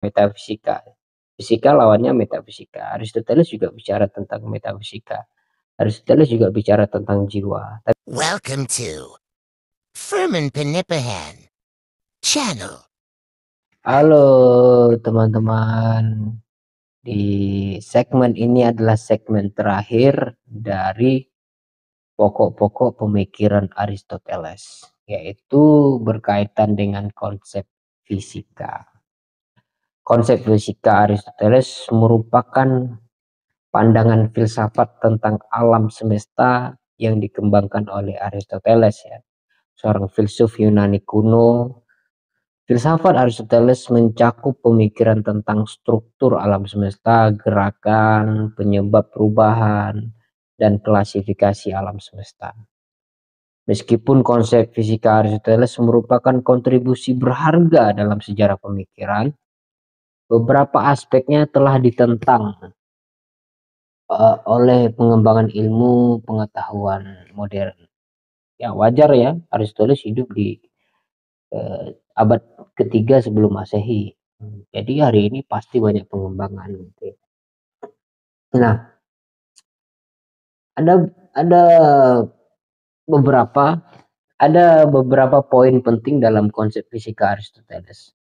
metafisika. Fisika lawannya metafisika. Aristoteles juga bicara tentang metafisika. Aristoteles juga bicara tentang jiwa. Welcome to Furman Penipahan Channel. Halo teman-teman. Di segmen ini adalah segmen terakhir dari pokok-pokok pemikiran Aristoteles, yaitu berkaitan dengan konsep fisika. Konsep fisika Aristoteles merupakan pandangan filsafat tentang alam semesta yang dikembangkan oleh Aristoteles, ya, seorang filsuf Yunani kuno. Filsafat Aristoteles mencakup pemikiran tentang struktur alam semesta, gerakan, penyebab perubahan, dan klasifikasi alam semesta. Meskipun konsep fisika Aristoteles merupakan kontribusi berharga dalam sejarah pemikiran, beberapa aspeknya telah ditentang oleh pengembangan ilmu pengetahuan modern. Ya wajar ya, Aristoteles hidup di abad ketiga sebelum Masehi. Jadi hari ini pasti banyak pengembangan gitu. Nah, ada beberapa poin penting dalam konsep fisika Aristoteles.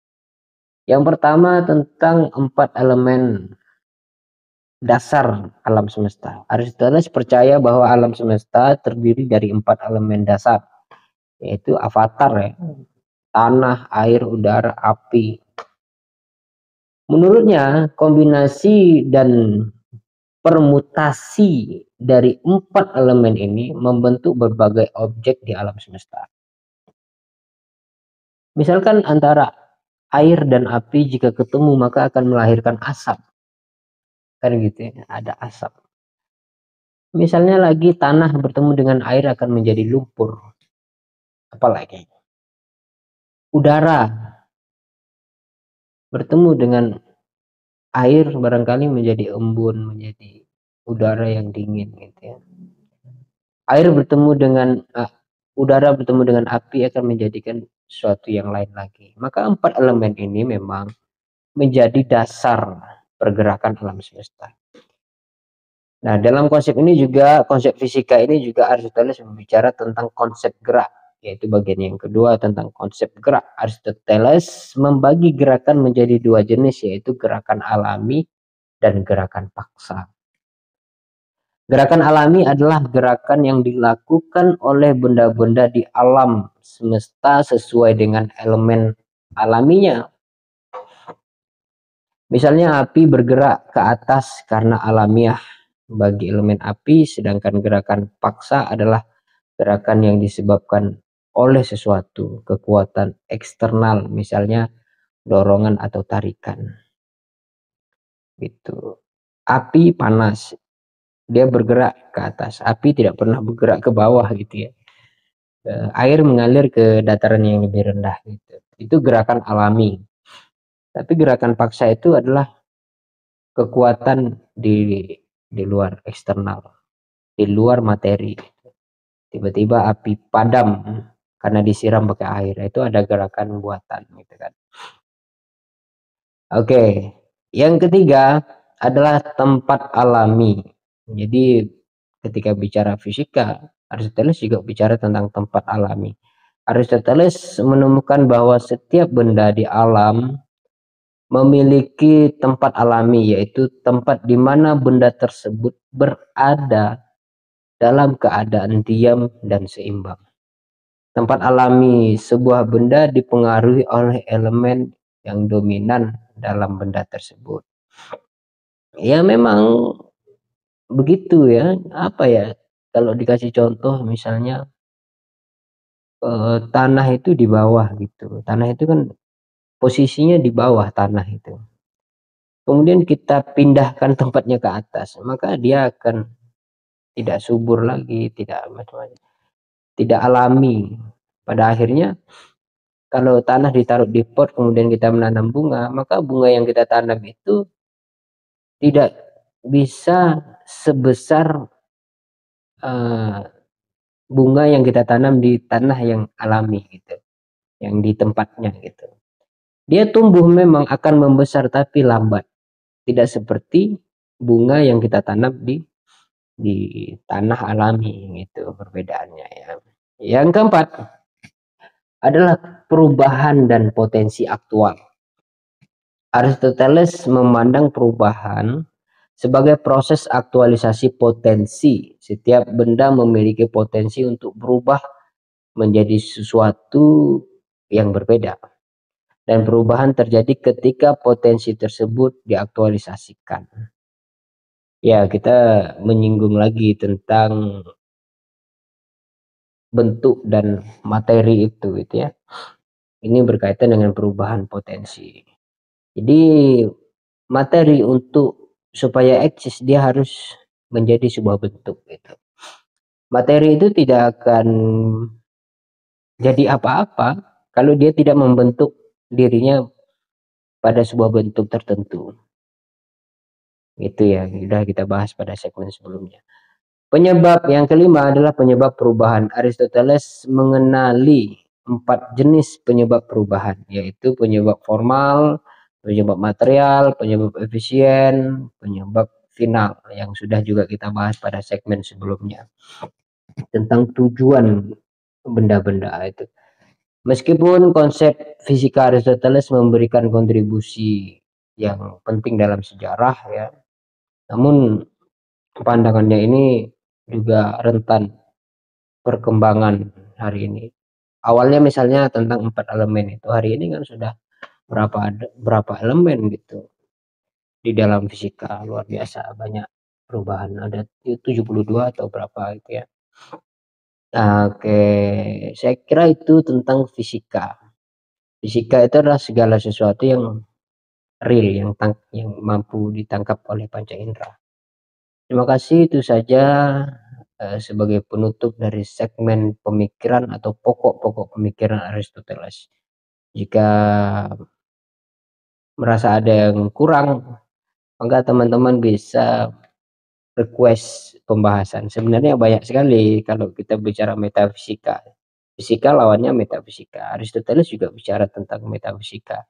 Yang pertama tentang 4 elemen dasar alam semesta. Aristoteles percaya bahwa alam semesta terdiri dari 4 elemen dasar, yaitu avatar, ya, tanah, air, udara, api. Menurutnya, kombinasi dan permutasi dari 4 elemen ini membentuk berbagai objek di alam semesta. Misalkan antara air dan api jika ketemu maka akan melahirkan asap. Kan gitu ya, ada asap. Misalnya lagi tanah bertemu dengan air akan menjadi lumpur. Apalagi udara bertemu dengan air barangkali menjadi embun, menjadi udara yang dingin gitu ya. Air bertemu dengan udara bertemu dengan api akan menjadikan sesuatu yang lain lagi. Maka 4 elemen ini memang menjadi dasar pergerakan alam semesta. Nah, dalam konsep ini juga, konsep fisika ini juga Aristoteles berbicara tentang konsep gerak, yaitu bagian yang kedua tentang konsep gerak. Aristoteles membagi gerakan menjadi 2 jenis, yaitu gerakan alami dan gerakan paksa. Gerakan alami adalah gerakan yang dilakukan oleh benda-benda di alam semesta sesuai dengan elemen alaminya. Misalnya api bergerak ke atas karena alamiah bagi elemen api, sedangkan gerakan paksa adalah gerakan yang disebabkan oleh sesuatu, kekuatan eksternal, misalnya dorongan atau tarikan. Gitu. Api panas, dia bergerak ke atas. Api tidak pernah bergerak ke bawah gitu ya. Air mengalir ke dataran yang lebih rendah gitu. Itu gerakan alami. Tapi gerakan paksa itu adalah kekuatan di luar eksternal, di luar materi. Tiba-tiba api padam karena disiram pakai air. Itu ada gerakan buatan gitu kan. Oke, yang ketiga adalah tempat alami. Jadi ketika bicara fisika, Aristoteles juga bicara tentang tempat alami. Aristoteles menemukan bahwa setiap benda di alam memiliki tempat alami, yaitu tempat di mana benda tersebut berada dalam keadaan diam dan seimbang. Tempat alami sebuah benda dipengaruhi oleh elemen yang dominan dalam benda tersebut. Ya memang begitu ya, apa ya, kalau dikasih contoh misalnya tanah itu di bawah gitu. Tanah itu kan posisinya di bawah tanah itu. Kemudian kita pindahkan tempatnya ke atas, maka dia akan tidak subur lagi, tidak macam-macam, tidak alami. Pada akhirnya kalau tanah ditaruh di pot kemudian kita menanam bunga, maka bunga yang kita tanam itu tidak bisa sebesar bunga yang kita tanam di tanah yang alami gitu, yang di tempatnya gitu. Dia tumbuh memang akan membesar tapi lambat. Tidak seperti bunga yang kita tanam di tanah alami, gitu perbedaannya ya. Yang keempat adalah perubahan dan potensi aktual. Aristoteles memandang perubahan sebagai proses aktualisasi potensi. Setiap benda memiliki potensi untuk berubah menjadi sesuatu yang berbeda. Dan perubahan terjadi ketika potensi tersebut diaktualisasikan. Ya, kita menyinggung lagi tentang bentuk dan materi itu gitu ya. Ini berkaitan dengan perubahan potensi. Jadi materi untuk supaya eksis dia harus menjadi sebuah bentuk gitu. Materi itu tidak akan jadi apa-apa kalau dia tidak membentuk dirinya pada sebuah bentuk tertentu. Itu ya, sudah kita bahas pada segmen sebelumnya. Penyebab yang kelima adalah penyebab perubahan. Aristoteles mengenali 4 jenis penyebab perubahan, yaitu penyebab formal, penyebab material, penyebab efisien, penyebab final, yang sudah juga kita bahas pada segmen sebelumnya tentang tujuan benda-benda itu. Meskipun konsep fisika Aristoteles memberikan kontribusi yang penting dalam sejarah ya, namun pandangannya ini juga rentan perkembangan hari ini. Awalnya misalnya tentang 4 elemen itu, hari ini kan sudah berapa elemen gitu di dalam fisika, luar biasa banyak perubahan, ada 72 atau berapa gitu ya. Oke, saya kira itu tentang fisika. Fisika itu adalah segala sesuatu yang real, yang mampu ditangkap oleh panca indera. Terima kasih, itu saja sebagai penutup dari segmen pemikiran atau pokok-pokok pemikiran Aristoteles. Jika merasa ada yang kurang, maka teman-teman bisa request pembahasan. Sebenarnya banyak sekali kalau kita bicara metafisika. Fisika lawannya metafisika. Aristoteles juga bicara tentang metafisika.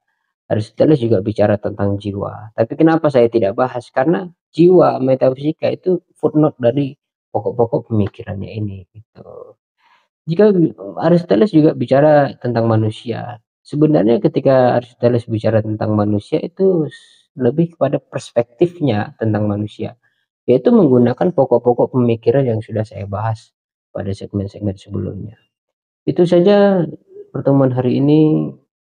Aristoteles juga bicara tentang jiwa. Tapi kenapa saya tidak bahas? Karena jiwa metafisika itu footnote dari pokok-pokok pemikirannya ini gitu. Jika Aristoteles juga bicara tentang manusia. Sebenarnya ketika Aristoteles bicara tentang manusia itu lebih kepada perspektifnya tentang manusia, yaitu menggunakan pokok-pokok pemikiran yang sudah saya bahas pada segmen-segmen sebelumnya. Itu saja pertemuan hari ini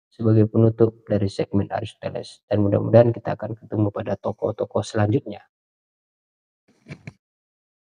sebagai penutup dari segmen Aristoteles, dan mudah-mudahan kita akan ketemu pada tokoh-tokoh selanjutnya.